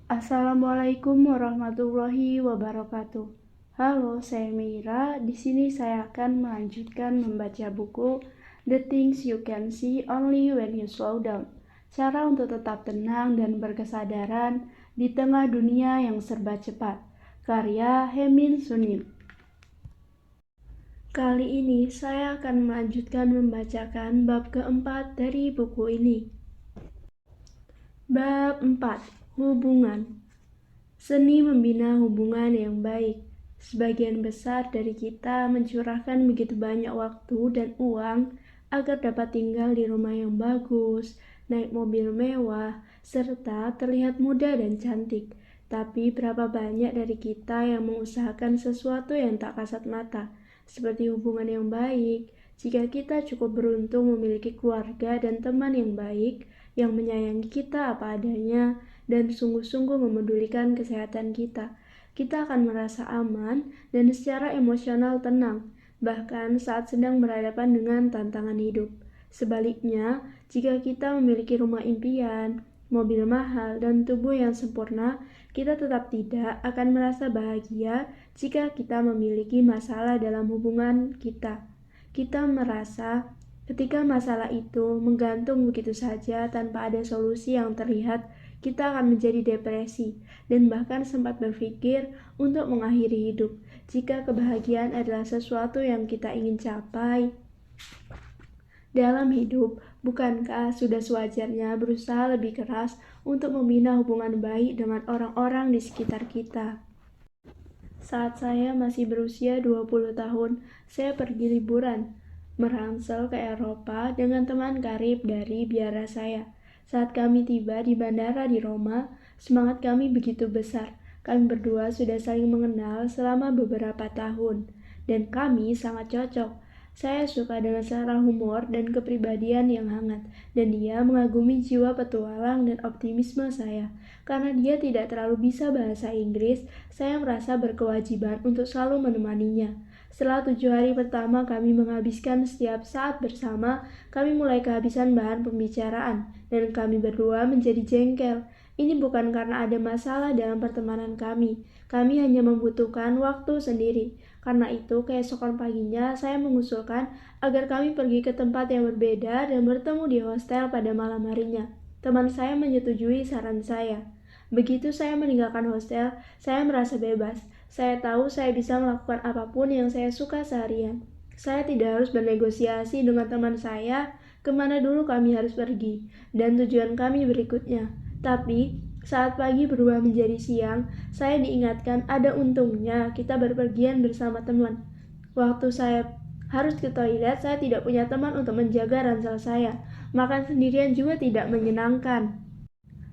Assalamualaikum warahmatullahi wabarakatuh. Halo, saya Meira. Di sini saya akan melanjutkan membaca buku The Things You Can See Only When You Slow Down. Cara untuk tetap tenang dan berkesadaran di tengah dunia yang serba cepat. Karya Hemin Sunim. Kali ini saya akan melanjutkan membacakan bab keempat dari buku ini. Bab 4. Hubungan. Seni membina hubungan yang baik. Sebagian besar dari kita mencurahkan begitu banyak waktu dan uang agar dapat tinggal di rumah yang bagus, naik mobil mewah, serta terlihat muda dan cantik. Tapi berapa banyak dari kita yang mengusahakan sesuatu yang tak kasat mata, seperti hubungan yang baik. Jika kita cukup beruntung memiliki keluarga dan teman yang baik, yang menyayangi kita apa adanya, dan sungguh-sungguh memedulikan kesehatan kita, kita akan merasa aman dan secara emosional tenang, bahkan saat sedang berhadapan dengan tantangan hidup. Sebaliknya, jika kita memiliki rumah impian, mobil mahal, dan tubuh yang sempurna, kita tetap tidak akan merasa bahagia jika kita memiliki masalah dalam hubungan kita. Kita merasa ketika masalah itu menggantung begitu saja tanpa ada solusi yang terlihat, kita akan menjadi depresi dan bahkan sempat berpikir untuk mengakhiri hidup jika kebahagiaan adalah sesuatu yang kita ingin capai dalam hidup. Bukankah sudah sewajarnya berusaha lebih keras untuk membina hubungan baik dengan orang-orang di sekitar kita? Saat saya masih berusia 20 tahun, saya pergi liburan merangsel ke Eropa dengan teman karib dari biara saya. Saat kami tiba di bandara di Roma, semangat kami begitu besar. Kami berdua sudah saling mengenal selama beberapa tahun, dan kami sangat cocok. Saya suka dengan selera humor dan kepribadian yang hangat, dan dia mengagumi jiwa petualang dan optimisme saya. Karena dia tidak terlalu bisa bahasa Inggris, saya merasa berkewajiban untuk selalu menemaninya. Setelah 7 hari pertama kami menghabiskan setiap saat bersama, kami mulai kehabisan bahan pembicaraan, dan kami berdua menjadi jengkel. Ini bukan karena ada masalah dalam pertemanan kami hanya membutuhkan waktu sendiri. Karena itu, keesokan paginya saya mengusulkan agar kami pergi ke tempat yang berbeda dan bertemu di hostel pada malam harinya. Teman saya menyetujui saran saya. Begitu saya meninggalkan hostel, saya merasa bebas. Saya tahu saya bisa melakukan apapun yang saya suka seharian. Saya tidak harus bernegosiasi dengan teman saya kemana dulu kami harus pergi dan tujuan kami berikutnya. Tapi saat pagi berubah menjadi siang, saya diingatkan ada untungnya kita berpergian bersama teman. Waktu saya harus ke toilet, saya tidak punya teman untuk menjaga ransel saya. Makan sendirian juga tidak menyenangkan.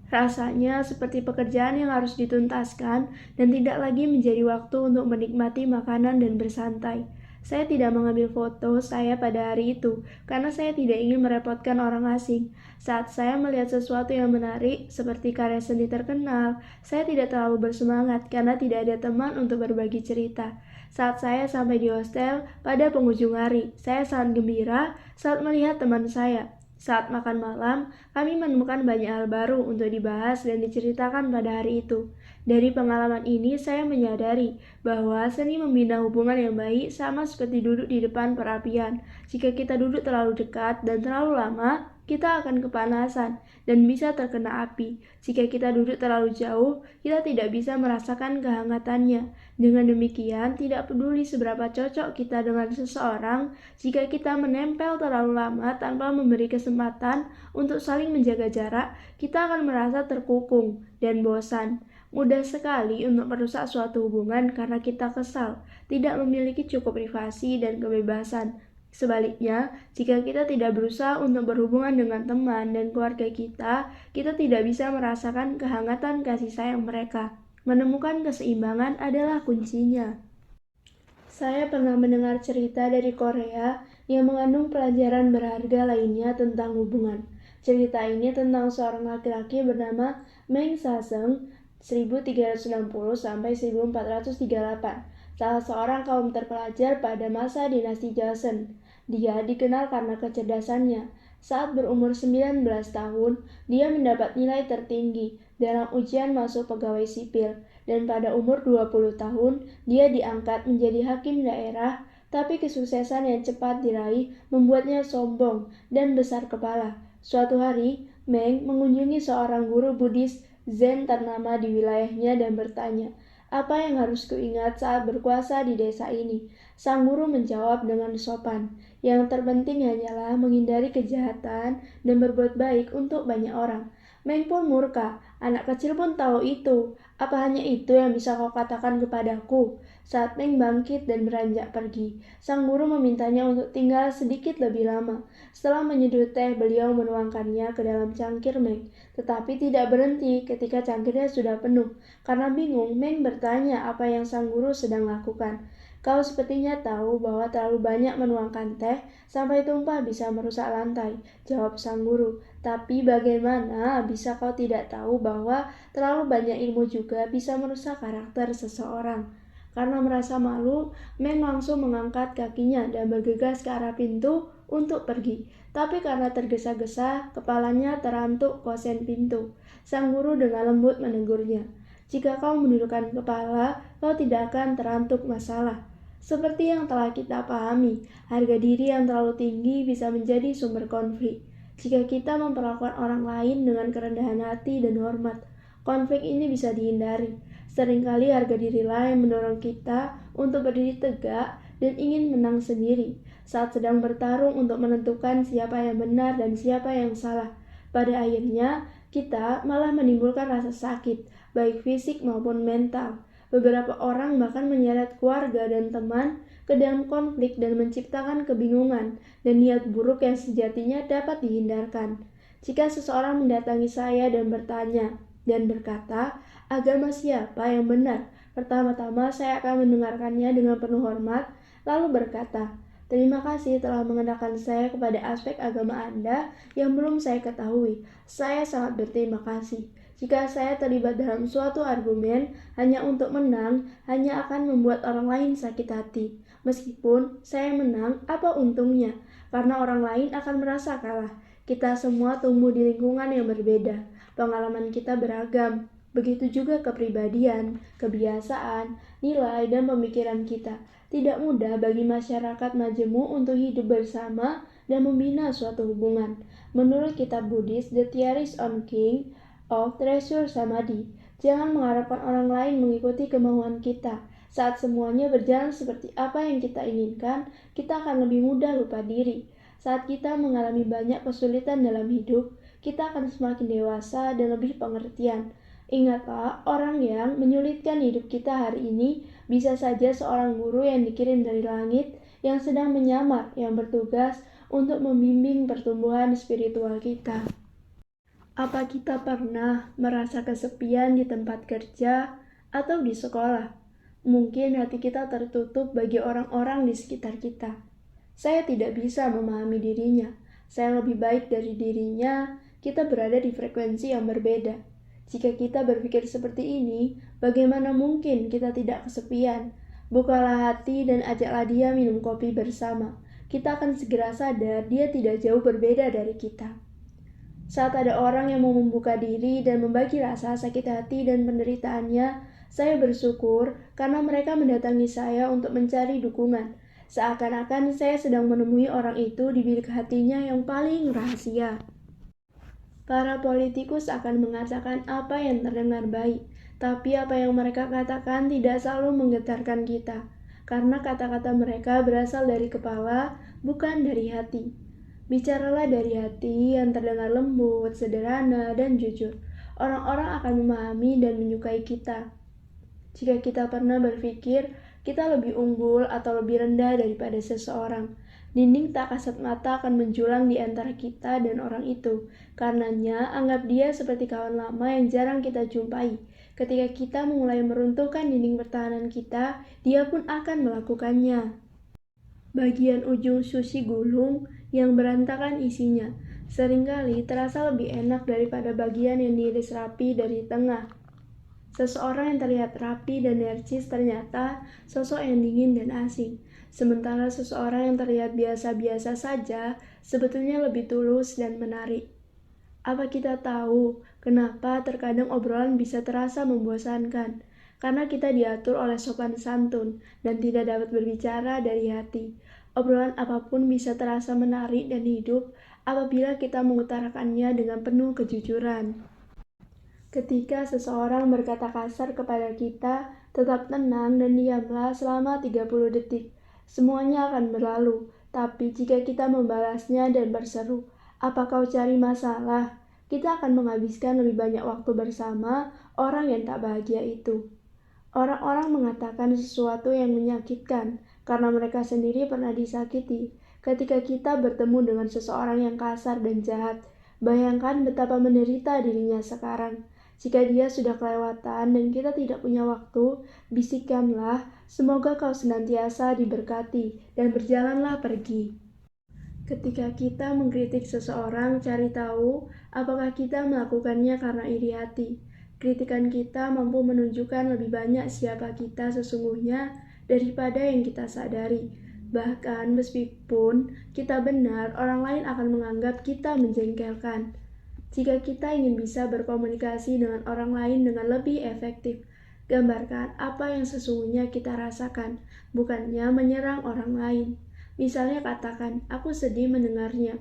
Rasanya seperti pekerjaan yang harus dituntaskan dan tidak lagi menjadi waktu untuk menikmati makanan dan bersantai. Saya tidak mengambil foto saya pada hari itu karena saya tidak ingin merepotkan orang asing. Saat saya melihat sesuatu yang menarik seperti karya seni terkenal, saya tidak terlalu bersemangat karena tidak ada teman untuk berbagi cerita. Saat saya sampai di hostel pada penghujung hari, saya sangat gembira saat melihat teman saya. Saat makan malam, kami menemukan banyak hal baru untuk dibahas dan diceritakan pada hari itu. Dari pengalaman ini, saya menyadari bahwa seni membina hubungan yang baik sama seperti duduk di depan perapian. Jika kita duduk terlalu dekat dan terlalu lama, kita akan kepanasan dan bisa terkena api. Jika kita duduk terlalu jauh, kita tidak bisa merasakan kehangatannya. Dengan demikian, tidak peduli seberapa cocok kita dengan seseorang, jika kita menempel terlalu lama tanpa memberi kesempatan untuk saling menjaga jarak, kita akan merasa terkukung dan bosan. Mudah sekali untuk merusak suatu hubungan karena kita kesal, tidak memiliki cukup privasi dan kebebasan. Sebaliknya, jika kita tidak berusaha untuk berhubungan dengan teman dan keluarga kita tidak bisa merasakan kehangatan kasih sayang mereka. Menemukan keseimbangan adalah kuncinya. Saya pernah mendengar cerita dari Korea yang mengandung pelajaran berharga lainnya tentang hubungan. Cerita ini tentang seorang laki-laki bernama Meng Saseng 1360–1438, salah seorang kaum terpelajar pada masa dinasti Joseon. Dia dikenal karena kecerdasannya, Saat berumur 19 tahun, dia mendapat nilai tertinggi dalam ujian masuk pegawai sipil, dan pada umur 20 tahun, dia diangkat menjadi hakim daerah, tapi kesuksesan yang cepat diraih membuatnya sombong dan besar kepala. Suatu hari, Meng mengunjungi seorang guru Buddhis Zen ternama di wilayahnya dan bertanya, "Apa yang harus kuingat saat berkuasa di desa ini?" Sang guru menjawab dengan sopan, "Yang terpenting hanyalah menghindari kejahatan dan berbuat baik untuk banyak orang." Meng pun murka, "Anak kecil pun tahu itu. Apa hanya itu yang bisa kau katakan kepadaku?" Saat Meng bangkit dan beranjak pergi, sang guru memintanya untuk tinggal sedikit lebih lama. Setelah menyeduh teh, beliau menuangkannya ke dalam cangkir Meng, tetapi tidak berhenti ketika cangkirnya sudah penuh. Karena bingung, Meng bertanya apa yang sang guru sedang lakukan. "Kau sepertinya tahu bahwa terlalu banyak menuangkan teh sampai tumpah bisa merusak lantai," jawab sang guru. "Tapi bagaimana bisa kau tidak tahu bahwa terlalu banyak ilmu juga bisa merusak karakter seseorang?" Karena merasa malu, Meng langsung mengangkat kakinya dan bergegas ke arah pintu untuk pergi. Tapi karena tergesa-gesa, kepalanya terantuk kosen pintu. Sang guru dengan lembut menegurnya, "Jika kau menundukkan kepala, kau tidak akan terantuk masalah." Seperti yang telah kita pahami, harga diri yang terlalu tinggi bisa menjadi sumber konflik. Jika kita memperlakukan orang lain dengan kerendahan hati dan hormat, konflik ini bisa dihindari. Seringkali harga dirilah yang mendorong kita untuk berdiri tegak dan ingin menang sendiri saat sedang bertarung untuk menentukan siapa yang benar dan siapa yang salah. Pada akhirnya, kita malah menimbulkan rasa sakit, baik fisik maupun mental. Beberapa orang bahkan menyeret keluarga dan teman ke dalam konflik dan menciptakan kebingungan dan niat buruk yang sejatinya dapat dihindarkan. Jika seseorang mendatangi saya dan bertanya dan berkata, "Agama siapa yang benar?" Pertama-tama saya akan mendengarkannya dengan penuh hormat, lalu berkata, "Terima kasih telah mengenalkan saya kepada aspek agama Anda yang belum saya ketahui. Saya sangat berterima kasih. Jika saya terlibat dalam suatu argumen hanya untuk menang, hanya akan membuat orang lain sakit hati. Meskipun saya menang, apa untungnya? Karena orang lain akan merasa kalah. Kita semua tumbuh di lingkungan yang berbeda. Pengalaman kita beragam. Begitu juga kepribadian, kebiasaan, nilai, dan pemikiran kita. Tidak mudah bagi masyarakat majemuk untuk hidup bersama dan membina suatu hubungan. Menurut kitab Buddhis The Theories on King of Treasure Samadhi, jangan mengharapkan orang lain mengikuti kemauan kita. Saat semuanya berjalan seperti apa yang kita inginkan, kita akan lebih mudah lupa diri. Saat kita mengalami banyak kesulitan dalam hidup, kita akan semakin dewasa dan lebih pengertian. Ingatlah, orang yang menyulitkan hidup kita hari ini bisa saja seorang guru yang dikirim dari langit yang sedang menyamar, yang bertugas untuk membimbing pertumbuhan spiritual kita. Apa kita pernah merasa kesepian di tempat kerja atau di sekolah? Mungkin hati kita tertutup bagi orang-orang di sekitar kita. Saya tidak bisa memahami dirinya. Saya lebih baik dari dirinya. Kita berada di frekuensi yang berbeda. Jika kita berpikir seperti ini, bagaimana mungkin kita tidak kesepian? Bukalah hati dan ajaklah dia minum kopi bersama. Kita akan segera sadar dia tidak jauh berbeda dari kita. Saat ada orang yang mau membuka diri dan membagi rasa sakit hati dan penderitaannya, saya bersyukur karena mereka mendatangi saya untuk mencari dukungan. Seakan-akan saya sedang menemui orang itu di bilik hatinya yang paling rahasia. Para politikus akan mengatakan apa yang terdengar baik, tapi apa yang mereka katakan tidak selalu menggetarkan kita, karena kata-kata mereka berasal dari kepala, bukan dari hati. Bicaralah dari hati yang terdengar lembut, sederhana, dan jujur. Orang-orang akan memahami dan menyukai kita. Jika kita pernah berpikir kita lebih unggul atau lebih rendah daripada seseorang, dinding tak kasat mata akan menjulang di antara kita dan orang itu. Karenanya, anggap dia seperti kawan lama yang jarang kita jumpai. Ketika kita mulai meruntuhkan dinding pertahanan kita, dia pun akan melakukannya. Bagian ujung sushi gulung yang berantakan isinya seringkali terasa lebih enak daripada bagian yang diiris rapi dari tengah. Seseorang yang terlihat rapi dan narsis ternyata sosok yang dingin dan asing. Sementara seseorang yang terlihat biasa-biasa saja sebetulnya lebih tulus dan menarik. Apa kita tahu kenapa terkadang obrolan bisa terasa membosankan? Karena kita diatur oleh sopan santun dan tidak dapat berbicara dari hati. Obrolan apapun bisa terasa menarik dan hidup apabila kita mengutarakannya dengan penuh kejujuran. Ketika seseorang berkata kasar kepada kita, tetap tenang dan diamlah selama 30 detik. Semuanya akan berlalu, tapi jika kita membalasnya dan berseru, "Apa kau cari masalah?" kita akan menghabiskan lebih banyak waktu bersama orang yang tak bahagia itu. Orang-orang mengatakan sesuatu yang menyakitkan karena mereka sendiri pernah disakiti. Ketika kita bertemu dengan seseorang yang kasar dan jahat, bayangkan betapa menderita dirinya sekarang. Jika dia sudah kelewatan dan kita tidak punya waktu, bisikanlah, "Semoga kau senantiasa diberkati," dan berjalanlah pergi. Ketika kita mengkritik seseorang, cari tahu apakah kita melakukannya karena iri hati. Kritikan kita mampu menunjukkan lebih banyak siapa kita sesungguhnya daripada yang kita sadari. Bahkan meskipun kita benar, orang lain akan menganggap kita menjengkelkan. Jika kita ingin bisa berkomunikasi dengan orang lain dengan lebih efektif, gambarkan apa yang sesungguhnya kita rasakan, bukannya menyerang orang lain. Misalnya katakan, "Aku sedih mendengarnya."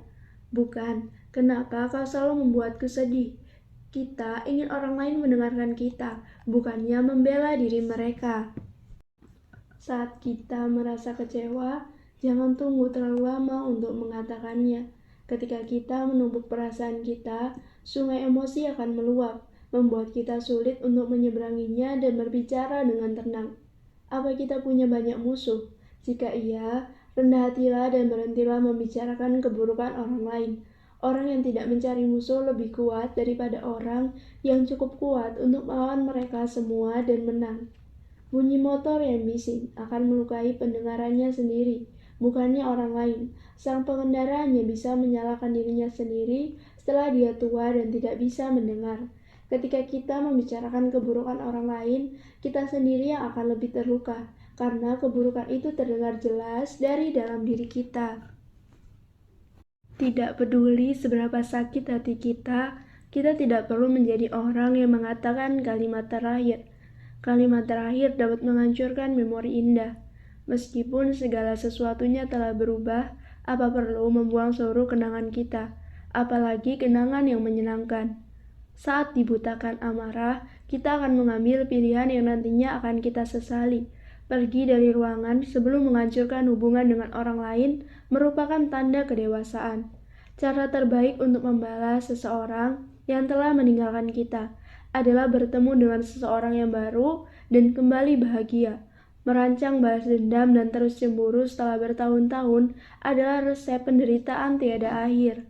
Bukan, "Kenapa kau selalu membuatku sedih?" Kita ingin orang lain mendengarkan kita, bukannya membela diri mereka. Saat kita merasa kecewa, jangan tunggu terlalu lama untuk mengatakannya. Ketika kita menumpuk perasaan kita, sungai emosi akan meluap, membuat kita sulit untuk menyeberanginya dan berbicara dengan tenang. Apa kita punya banyak musuh? Jika iya, rendah hatilah dan berhentilah membicarakan keburukan orang lain. Orang yang tidak mencari musuh lebih kuat daripada orang yang cukup kuat untuk melawan mereka semua dan menang. Bunyi motor yang bising akan melukai pendengarannya sendiri, bukannya orang lain. Sang pengendara hanya bisa menyalahkan dirinya sendiri setelah dia tua dan tidak bisa mendengar. Ketika kita membicarakan keburukan orang lain, kita sendiri yang akan lebih terluka, karena keburukan itu terdengar jelas dari dalam diri kita. Tidak peduli seberapa sakit hati kita tidak perlu menjadi orang yang mengatakan kalimat terakhir. Kalimat terakhir dapat menghancurkan memori indah. Meskipun segala sesuatunya telah berubah, apa perlu membuang seluruh kenangan kita, apalagi kenangan yang menyenangkan. Saat dibutakan amarah, kita akan mengambil pilihan yang nantinya akan kita sesali. Pergi dari ruangan sebelum menghancurkan hubungan dengan orang lain merupakan tanda kedewasaan. Cara terbaik untuk membalas seseorang yang telah meninggalkan kita adalah bertemu dengan seseorang yang baru dan kembali bahagia. Merancang balas dendam dan terus cemburu setelah bertahun-tahun adalah resep penderitaan tiada akhir.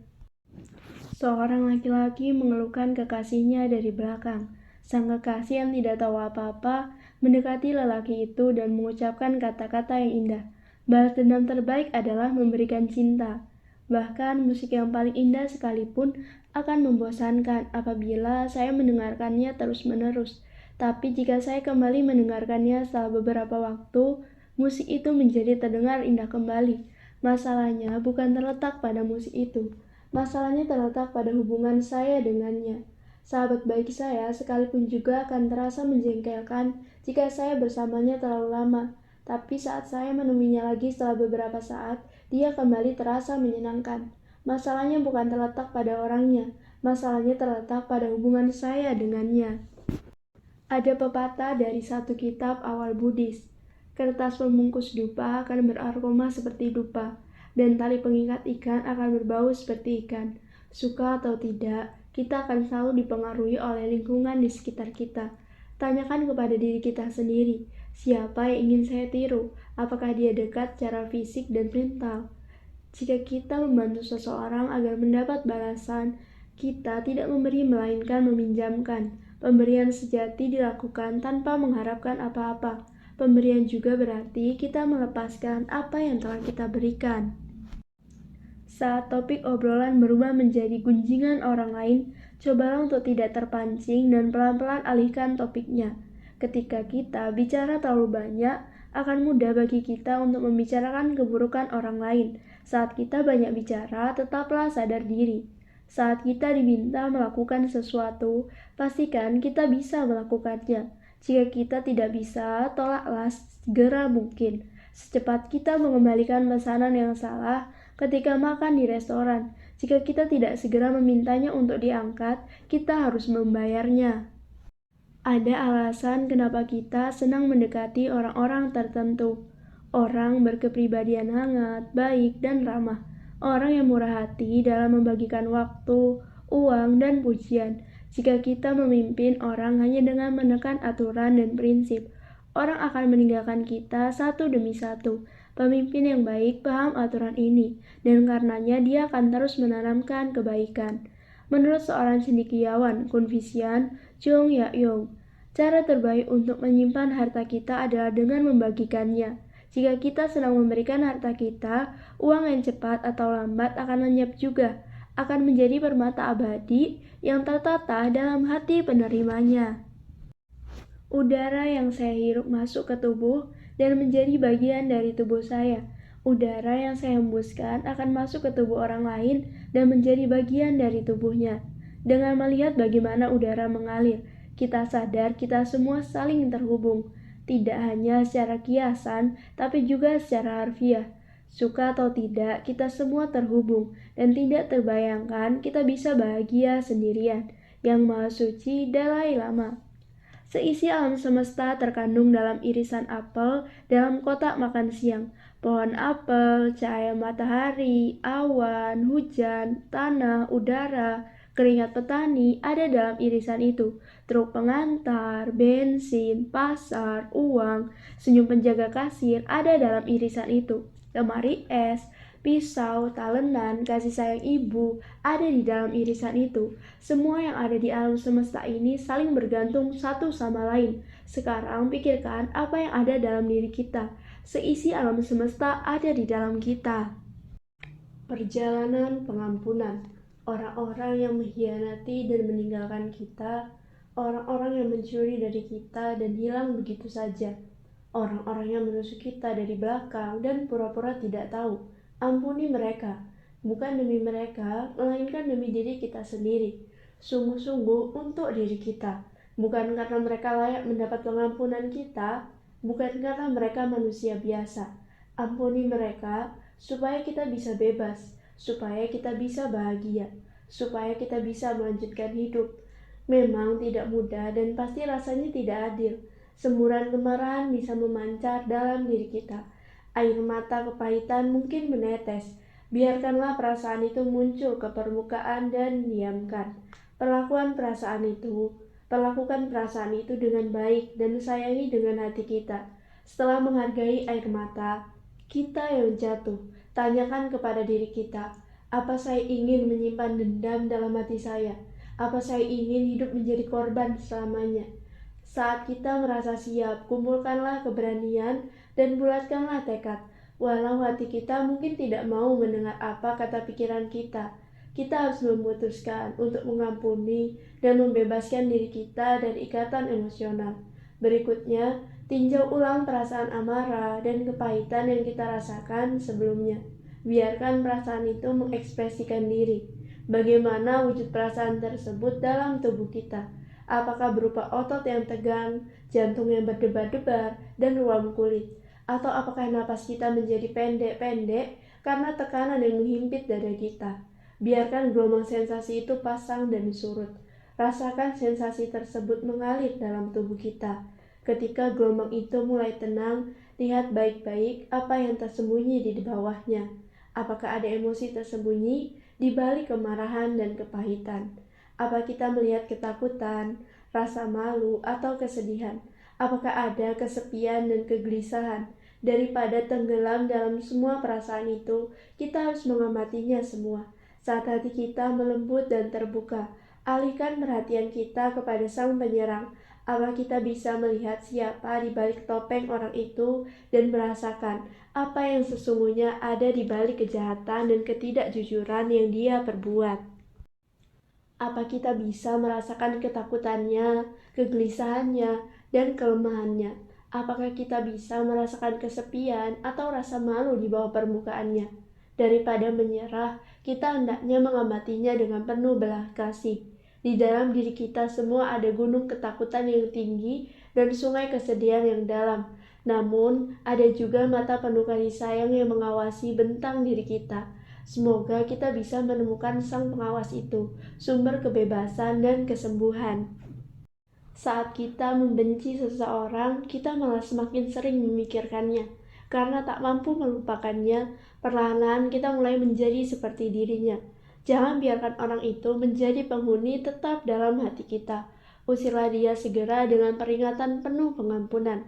Seorang laki-laki mengeluhkan kekasihnya dari belakang. Sang kekasih yang tidak tahu apa-apa mendekati lelaki itu dan mengucapkan kata-kata yang indah. Balas dendam terbaik adalah memberikan cinta. Bahkan musik yang paling indah sekalipun akan membosankan apabila saya mendengarkannya terus-menerus. Tapi jika saya kembali mendengarkannya setelah beberapa waktu, musik itu menjadi terdengar indah kembali. Masalahnya bukan terletak pada musik itu. Masalahnya terletak pada hubungan saya dengannya. Sahabat baik saya sekalipun juga akan terasa menjengkelkan jika saya bersamanya terlalu lama. Tapi saat saya menemuinya lagi setelah beberapa saat, dia kembali terasa menyenangkan. Masalahnya bukan terletak pada orangnya, masalahnya terletak pada hubungan saya dengannya. Ada pepatah dari satu kitab awal Buddhis. Kertas pembungkus dupa akan beraroma seperti dupa, dan tali pengikat ikan akan berbau seperti ikan. Suka atau tidak, kita akan selalu dipengaruhi oleh lingkungan di sekitar kita. Tanyakan kepada diri kita sendiri, siapa yang ingin saya tiru? Apakah dia dekat secara fisik dan mental? Jika kita membantu seseorang agar mendapat balasan, kita tidak memberi melainkan meminjamkan. Pemberian sejati dilakukan tanpa mengharapkan apa-apa. Pemberian juga berarti kita melepaskan apa yang telah kita berikan. Saat topik obrolan berubah menjadi gunjingan orang lain, Cobalah untuk tidak terpancing dan pelan-pelan alihkan topiknya. Ketika kita bicara terlalu banyak, akan mudah bagi kita untuk membicarakan keburukan orang lain. Saat kita banyak bicara, tetaplah sadar diri. Saat kita diminta melakukan sesuatu, pastikan kita bisa melakukannya. Jika kita tidak bisa, tolaklah segera mungkin. Secepat kita mengembalikan pesanan yang salah ketika makan di restoran. Jika kita tidak segera memintanya untuk diangkat, kita harus membayarnya. Ada alasan kenapa kita senang mendekati orang-orang tertentu. Orang berkepribadian hangat, baik, dan ramah. Orang yang murah hati dalam membagikan waktu, uang, dan pujian. Jika kita memimpin orang hanya dengan menekan aturan dan prinsip, orang akan meninggalkan kita satu demi satu. Pemimpin yang baik paham aturan ini, dan karenanya dia akan terus menanamkan kebaikan. Menurut seorang cendekiawan Konfusian, Jung Ya-yong, cara terbaik untuk menyimpan harta kita adalah dengan membagikannya. Jika kita sedang memberikan harta kita, uang yang cepat atau lambat akan lenyap juga, akan menjadi permata abadi yang tertata dalam hati penerimanya. Udara yang saya hirup masuk ke tubuh dan menjadi bagian dari tubuh saya. Udara yang saya hembuskan akan masuk ke tubuh orang lain dan menjadi bagian dari tubuhnya. Dengan melihat bagaimana udara mengalir, kita sadar kita semua saling terhubung. Tidak hanya secara kiasan, tapi juga secara harfiah. Suka atau tidak, kita semua terhubung dan tidak terbayangkan kita bisa bahagia sendirian. Yang Maha Suci Dalai Lama. Seisi alam semesta terkandung dalam irisan apel dalam kotak makan siang. Pohon apel, cahaya matahari, awan, hujan, tanah, udara, keringat petani ada dalam irisan itu. Truk pengantar, bensin, pasar, uang, senyum penjaga kasir ada dalam irisan itu. Lemari es, pisau, talenan, kasih sayang ibu ada di dalam irisan itu. Semua yang ada di alam semesta ini saling bergantung satu sama lain. Sekarang pikirkan apa yang ada dalam diri kita. Seisi alam semesta ada di dalam kita. Perjalanan pengampunan. Orang-orang yang mengkhianati dan meninggalkan kita, orang-orang yang mencuri dari kita dan hilang begitu saja, orang-orang yang menusuk kita dari belakang dan pura-pura tidak tahu. Ampuni mereka, bukan demi mereka, melainkan demi diri kita sendiri. Sungguh-sungguh untuk diri kita, bukan karena mereka layak mendapat pengampunan kita, bukan karena mereka manusia biasa. Ampuni mereka supaya kita bisa bebas, supaya kita bisa bahagia, supaya kita bisa melanjutkan hidup. Memang tidak mudah dan pasti rasanya tidak adil. Semburan kemarahan bisa memancar dalam diri kita. Air mata kepahitan mungkin menetes. Biarkanlah perasaan itu muncul ke permukaan dan diamkan. Perlakukan perasaan itu dengan baik dan sayangi dengan hati kita. Setelah menghargai air mata kita yang jatuh, tanyakan kepada diri kita, apa saya ingin menyimpan dendam dalam hati saya? Apa saya ingin hidup menjadi korban selamanya? Saat kita merasa siap, kumpulkanlah keberanian dan bulatkanlah tekad. Walau hati kita mungkin tidak mau mendengar apa kata pikiran kita, kita harus memutuskan untuk mengampuni dan membebaskan diri kita dari ikatan emosional. Berikutnya, tinjau ulang perasaan amarah dan kepahitan yang kita rasakan sebelumnya. Biarkan perasaan itu mengekspresikan diri. Bagaimana wujud perasaan tersebut dalam tubuh kita? Apakah berupa otot yang tegang, jantung yang berdebar-debar, dan ruam kulit? Atau apakah napas kita menjadi pendek-pendek karena tekanan yang menghimpit dada kita? Biarkan gelombang sensasi itu pasang dan surut. Rasakan sensasi tersebut mengalir dalam tubuh kita. Ketika gelombang itu mulai tenang, lihat baik-baik apa yang tersembunyi di bawahnya. Apakah ada emosi tersembunyi di balik kemarahan dan kepahitan? Apa kita melihat ketakutan, rasa malu, atau kesedihan? Apakah ada kesepian dan kegelisahan? Daripada tenggelam dalam semua perasaan itu, kita harus mengamatinya semua. Saat hati kita melembut dan terbuka, alihkan perhatian kita kepada sang penyerang. Apa kita bisa melihat siapa di balik topeng orang itu dan merasakan apa yang sesungguhnya ada di balik kejahatan dan ketidakjujuran yang dia perbuat? Apa kita bisa merasakan ketakutannya, kegelisahannya, dan kelemahannya? Apakah kita bisa merasakan kesepian atau rasa malu di bawah permukaannya? Daripada menyerah, kita hendaknya mengamatinya dengan penuh belas kasih. Di dalam diri kita semua ada gunung ketakutan yang tinggi dan sungai kesedihan yang dalam. Namun, ada juga mata penuh kasih sayang yang mengawasi bentang diri kita. Semoga kita bisa menemukan sang pengawas itu, sumber kebebasan dan kesembuhan. Saat kita membenci seseorang, kita malah semakin sering memikirkannya. Karena tak mampu melupakannya, perlahan-lahan kita mulai menjadi seperti dirinya. Jangan biarkan orang itu menjadi penghuni tetap dalam hati kita. Usirlah dia segera dengan peringatan penuh pengampunan.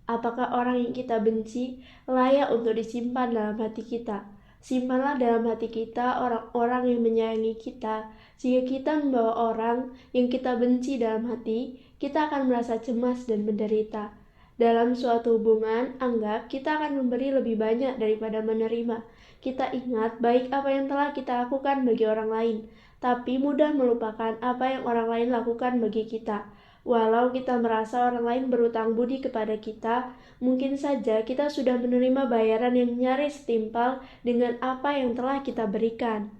Apakah orang yang kita benci layak untuk disimpan dalam hati kita? Simpanlah dalam hati kita orang-orang yang menyayangi kita. Jika kita membawa orang yang kita benci dalam hati, kita akan merasa cemas dan menderita. Dalam suatu hubungan, anggap kita akan memberi lebih banyak daripada menerima. Kita ingat baik apa yang telah kita lakukan bagi orang lain, tapi mudah melupakan apa yang orang lain lakukan bagi kita. Walau kita merasa orang lain berutang budi kepada kita, mungkin saja kita sudah menerima bayaran yang nyaris setimpal dengan apa yang telah kita berikan.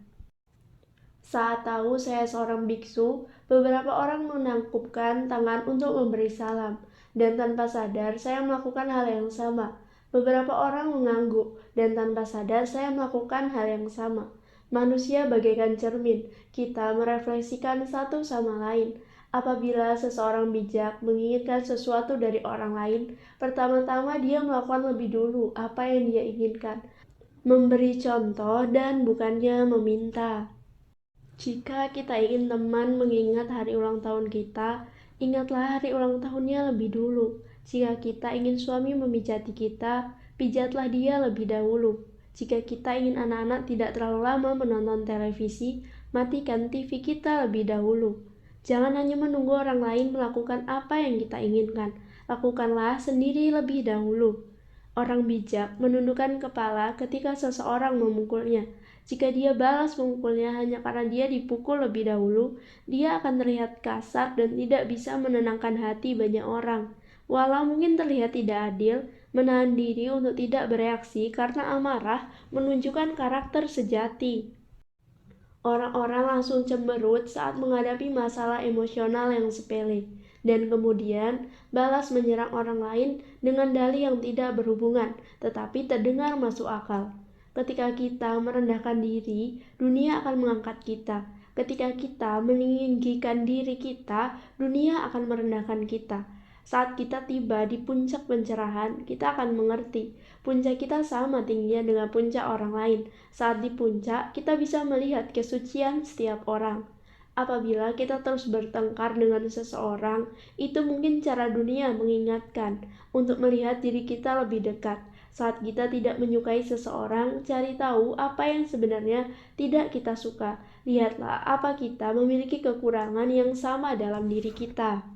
Saat tahu saya seorang biksu, beberapa orang menangkupkan tangan untuk memberi salam, dan tanpa sadar saya melakukan hal yang sama. Beberapa orang mengangguk, dan tanpa sadar saya melakukan hal yang sama. Manusia bagaikan cermin, kita merefleksikan satu sama lain. Apabila seseorang bijak menginginkan sesuatu dari orang lain, pertama-tama dia melakukan lebih dulu apa yang dia inginkan, memberi contoh dan bukannya meminta. Jika kita ingin teman mengingat hari ulang tahun kita, ingatlah hari ulang tahunnya lebih dulu. Jika kita ingin suami memijati kita, pijatlah dia lebih dahulu. Jika kita ingin anak-anak tidak terlalu lama menonton televisi, matikan TV kita lebih dahulu. Jangan hanya menunggu orang lain melakukan apa yang kita inginkan, lakukanlah sendiri lebih dahulu. Orang bijak menundukkan kepala ketika seseorang memukulnya. Jika dia balas memukulnya hanya karena dia dipukul lebih dahulu, dia akan terlihat kasar dan tidak bisa menenangkan hati banyak orang. Walau mungkin terlihat tidak adil, menahan diri untuk tidak bereaksi karena amarah menunjukkan karakter sejati. Orang-orang langsung cemberut saat menghadapi masalah emosional yang sepele, dan kemudian balas menyerang orang lain dengan dalih yang tidak berhubungan, tetapi terdengar masuk akal. Ketika kita merendahkan diri, dunia akan mengangkat kita. Ketika kita meninggikan diri kita, dunia akan merendahkan kita. Saat kita tiba di puncak pencerahan, kita akan mengerti puncak kita sama tingginya dengan puncak orang lain. Saat di puncak, kita bisa melihat kesucian setiap orang. Apabila kita terus bertengkar dengan seseorang, itu mungkin cara dunia mengingatkan untuk melihat diri kita lebih dekat. Saat kita tidak menyukai seseorang, cari tahu apa yang sebenarnya tidak kita suka. Lihatlah apa kita memiliki kekurangan yang sama dalam diri kita.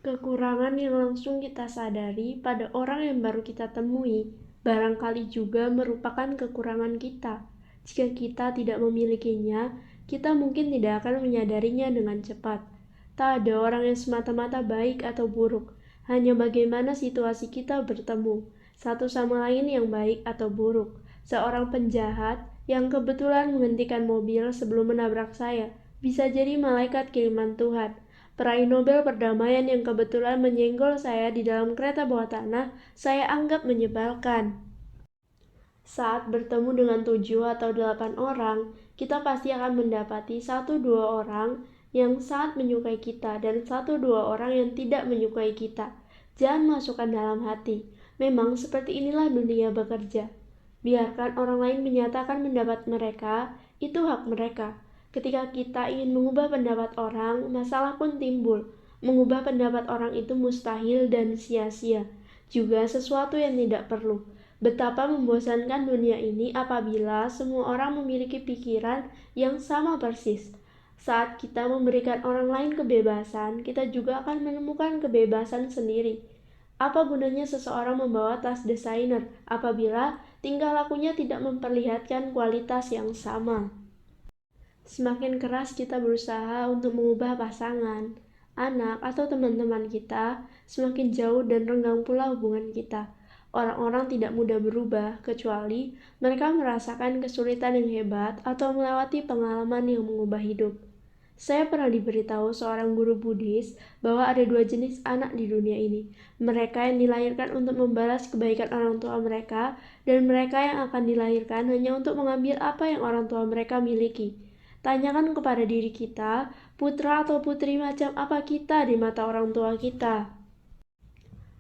Kekurangan yang langsung kita sadari pada orang yang baru kita temui, barangkali juga merupakan kekurangan kita. Jika kita tidak memilikinya, kita mungkin tidak akan menyadarinya dengan cepat. Tak ada orang yang semata-mata baik atau buruk, hanya bagaimana situasi kita bertemu, satu sama lain yang baik atau buruk. Seorang penjahat yang kebetulan menghentikan mobil sebelum menabrak saya, bisa jadi malaikat kiriman Tuhan. Peraih Nobel Perdamaian yang kebetulan menyenggol saya di dalam kereta bawah tanah, saya anggap menyebalkan. Saat bertemu dengan 7 atau 8 orang, kita pasti akan mendapati 1-2 orang yang sangat menyukai kita dan 1-2 orang yang tidak menyukai kita. Jangan masukkan dalam hati. Memang seperti inilah dunia bekerja. Biarkan orang lain menyatakan pendapat mereka, itu hak mereka. Ketika kita ingin mengubah pendapat orang, masalah pun timbul. Mengubah pendapat orang itu mustahil dan sia-sia. Juga sesuatu yang tidak perlu. Betapa membosankan dunia ini apabila semua orang memiliki pikiran yang sama persis. Saat kita memberikan orang lain kebebasan, kita juga akan menemukan kebebasan sendiri. Apa gunanya seseorang membawa tas desainer apabila tingkah lakunya tidak memperlihatkan kualitas yang sama? Semakin keras kita berusaha untuk mengubah pasangan, anak, atau teman-teman kita, semakin jauh dan renggang pula hubungan kita. Orang-orang tidak mudah berubah, kecuali mereka merasakan kesulitan yang hebat atau melewati pengalaman yang mengubah hidup. Saya pernah diberitahu seorang guru Buddhis bahwa ada dua jenis anak di dunia ini. Mereka yang dilahirkan untuk membalas kebaikan orang tua mereka, dan mereka yang akan dilahirkan hanya untuk mengambil apa yang orang tua mereka miliki. Tanyakan kepada diri kita, putra atau putri macam apa kita di mata orang tua kita.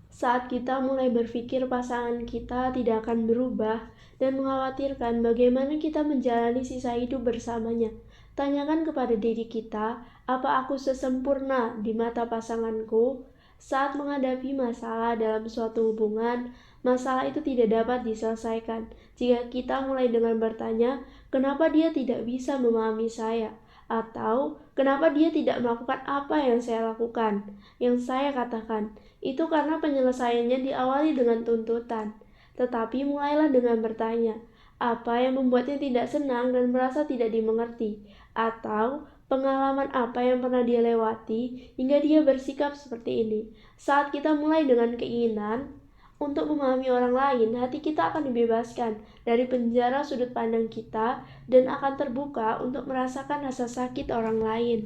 Saat kita mulai berpikir pasangan kita tidak akan berubah dan mengkhawatirkan bagaimana kita menjalani sisa hidup bersamanya, tanyakan kepada diri kita, apa aku sesempurna di mata pasanganku? Saat menghadapi masalah dalam suatu hubungan, masalah itu tidak dapat diselesaikan jika kita mulai dengan bertanya, kenapa dia tidak bisa memahami saya? Atau kenapa dia tidak melakukan apa yang saya lakukan, yang saya katakan? Itu karena penyelesaiannya diawali dengan tuntutan. Tetapi mulailah dengan bertanya, apa yang membuatnya tidak senang dan merasa tidak dimengerti? Atau pengalaman apa yang pernah dia lewati hingga dia bersikap seperti ini? Saat kita mulai dengan keinginan untuk memahami orang lain, hati kita akan dibebaskan dari penjara sudut pandang kita dan akan terbuka untuk merasakan rasa sakit orang lain.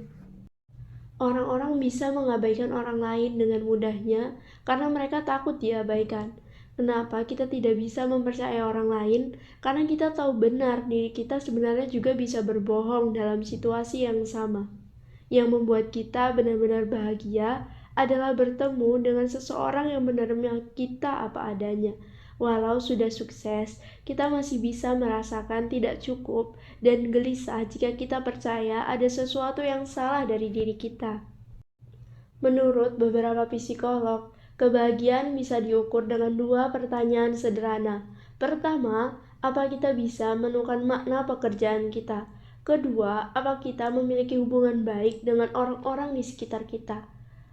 Orang-orang bisa mengabaikan orang lain dengan mudahnya karena mereka takut diabaikan. Kenapa kita tidak bisa mempercayai orang lain? Karena kita tahu benar diri kita sebenarnya juga bisa berbohong dalam situasi yang sama. Yang membuat kita benar-benar bahagia adalah bertemu dengan seseorang yang menerima kita apa adanya. Walau sudah sukses, kita masih bisa merasakan tidak cukup dan gelisah jika kita percaya ada sesuatu yang salah dari diri kita. Menurut beberapa psikolog, kebahagiaan bisa diukur dengan dua pertanyaan sederhana. Pertama, apa kita bisa menemukan makna pekerjaan kita? Kedua, apa kita memiliki hubungan baik dengan orang-orang di sekitar kita?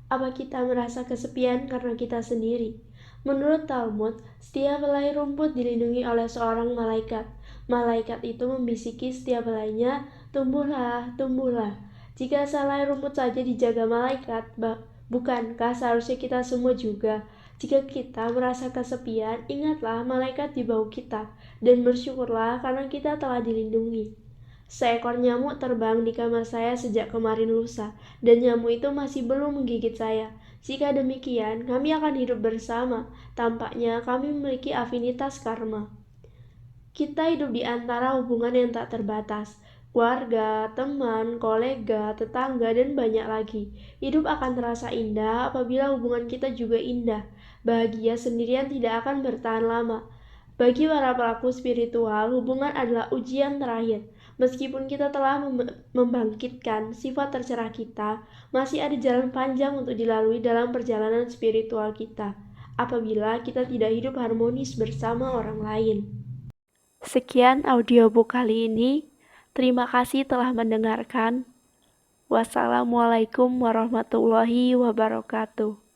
Apa kita merasa kesepian karena kita sendiri? Menurut Talmud, setiap helai rumput dilindungi oleh seorang malaikat. Malaikat itu membisiki setiap helainya, tumbuhlah, tumbuhlah. Jika sehelai rumput saja dijaga malaikat, bukankah seharusnya kita semua juga? Jika kita merasa kesepian, ingatlah malaikat di bawah kita, dan bersyukurlah karena kita telah dilindungi. Seekor nyamuk terbang di kamar saya sejak kemarin lusa, dan nyamuk itu masih belum menggigit saya. Jika demikian, kami akan hidup bersama. Tampaknya kami memiliki afinitas karma. Kita hidup di antara hubungan yang tak terbatas. Keluarga, teman, kolega, tetangga, dan banyak lagi. Hidup akan terasa indah apabila hubungan kita juga indah. Bahagia sendirian tidak akan bertahan lama. Bagi para pelaku spiritual, hubungan adalah ujian terakhir. Meskipun kita telah membangkitkan sifat tercerah kita, masih ada jalan panjang untuk dilalui dalam perjalanan spiritual kita, apabila kita tidak hidup harmonis bersama orang lain. Sekian audiobook kali ini. Terima kasih telah mendengarkan. Wassalamualaikum warahmatullahi wabarakatuh.